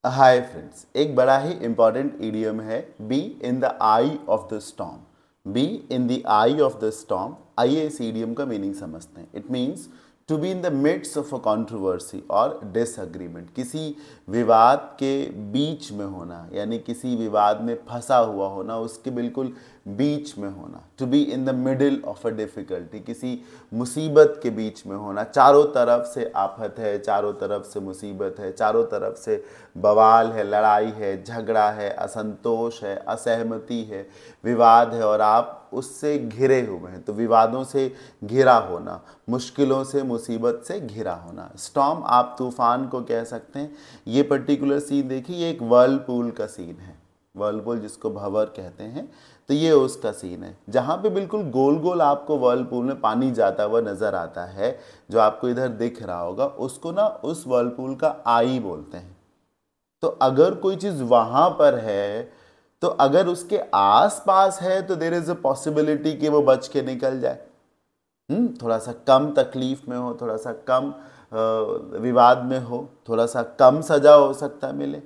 हाय friends, एक बड़ा ही इंपॉर्टेंट इडियम है be in the eye of the storm. Be in the eye of the storm, आइए इस इडियम का मीनिंग समझते हैं। It means to be in the midst of a controversy और डिसएग्रीमेंट, किसी विवाद के बीच में होना, यानी किसी विवाद में फंसा हुआ होना, उसके बिल्कुल बीच में होना। To be in the middle of a difficulty, किसी मुसीबत के बीच में होना। चारों तरफ से आफत है, चारों तरफ से मुसीबत है, चारों तरफ से बवाल है, लड़ाई है, झगड़ा है, असंतोष है, असहमति है, विवाद है और आप उससे घिरे हुए हैं। तो विवादों से घिरा होना, मुश्किलों से, मुसीबत से घिरा होना। स्टॉर्म आप तूफान को कह सकते हैं। ये पर्टिकुलर सीन देखिए, ये एक वर्लपूल का सीन है। वर्लपूल जिसको भंवर कहते हैं, तो ये उसका सीन है जहाँ पे बिल्कुल गोल गोल आपको वर्लपूल में पानी जाता हुआ नजर आता है। जो आपको इधर दिख रहा होगा उसको ना उस वर्लपूल का आई बोलते हैं। तो अगर कोई चीज वहां पर है, तो अगर उसके आसपास है तो देयर इज अ पॉसिबिलिटी कि वो बच के निकल जाए। थोड़ा सा कम तकलीफ में हो, थोड़ा सा कम विवाद में हो, थोड़ा सा कम सजा हो सकता है मिले।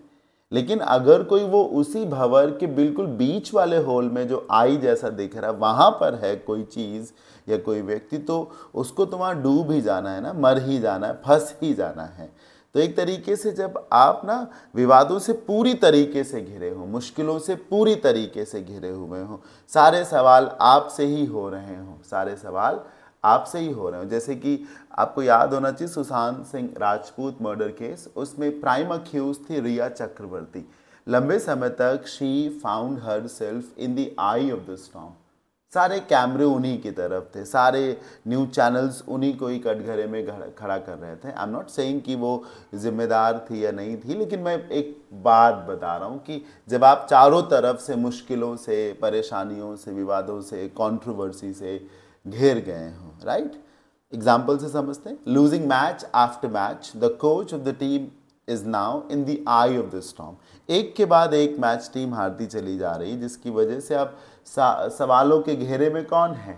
लेकिन अगर कोई वो उसी भंवर के बिल्कुल बीच वाले होल में जो आई जैसा दिख रहा है वहां पर है कोई चीज या कोई व्यक्ति, तो उसको तो वहां डूब ही जाना है ना, मर ही जाना है, फंस ही जाना है। तो एक तरीके से जब आप ना विवादों से पूरी तरीके से घिरे हो, मुश्किलों से पूरी तरीके से घिरे हुए हो, सारे सवाल आपसे ही हो रहे हो, सारे सवाल आपसे ही हो रहे हो। जैसे कि आपको याद होना चाहिए सुशांत सिंह राजपूत मर्डर केस, उसमें प्राइम अक्यूज थी रिया चक्रवर्ती। लंबे समय तक she found her self in the eye of the storm. सारे कैमरे उन्हीं की तरफ थे, सारे न्यूज़ चैनल्स उन्हीं को ही कटघरे में खड़ा कर रहे थे। आई एम नॉट सेइंग कि वो जिम्मेदार थी या नहीं थी, लेकिन मैं एक बात बता रहा हूँ कि जब आप चारों तरफ से मुश्किलों से, परेशानियों से, विवादों से, कंट्रोवर्सी से घिर गए हों, राइट। एग्जाम्पल से समझते हैं। Losing match after match, the coach of the team is now in the eye of the storm. एक के बाद एक मैच टीम हारती चली जा रही, जिसकी वजह से अब सवालों के घेरे में कौन है?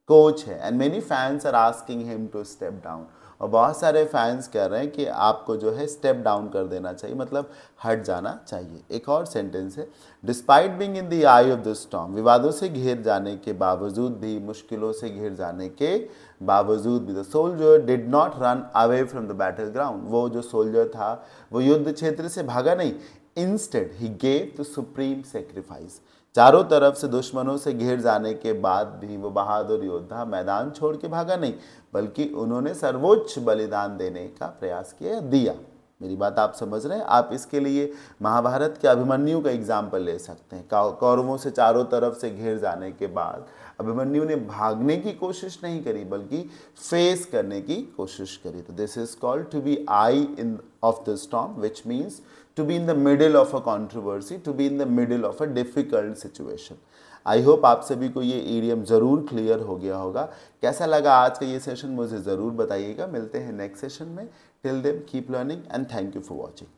कोच है। And many fans are asking him to step down. और बहुत सारे फैंस कह रहे हैं कि आपको जो है स्टेप डाउन कर देना चाहिए, मतलब हट जाना चाहिए। एक और सेंटेंस है, despite being in the eye of the storm, विवादों से घिर जाने के बावजूद भी, मुश्किलों से घिर जाने के बावजूद भी, the soldier did not run away from the battle ground, वो जो सोल्जर था वो युद्ध क्षेत्र से भागा नहीं। Instead he gave the supreme sacrifice. चारों तरफ से दुश्मनों से घिर जाने के बाद भी वो बहादुर योद्धा मैदान छोड़ के भागा नहीं, बल्कि उन्होंने सर्वोच्च बलिदान देने का प्रयास किया, दिया। मेरी बात आप समझ रहे हैं? आप इसके लिए महाभारत के अभिमन्यु का एग्जाम्पल ले सकते हैं। कौरवों से चारों तरफ से घिर जाने के बाद अभिमन्यु ने भागने की कोशिश नहीं करी, बल्कि फेस करने की कोशिश करी। तो this is called to be eye in of the storm, which means to be in the middle of a controversy, to be in the middle of a difficult situation. I hope आप सभी को ये idiom ज़रूर clear हो गया होगा। कैसा लगा आज का ये सेशन मुझे ज़रूर बताइएगा। मिलते हैं नेक्स्ट सेशन में। Till then keep learning and thank you for watching.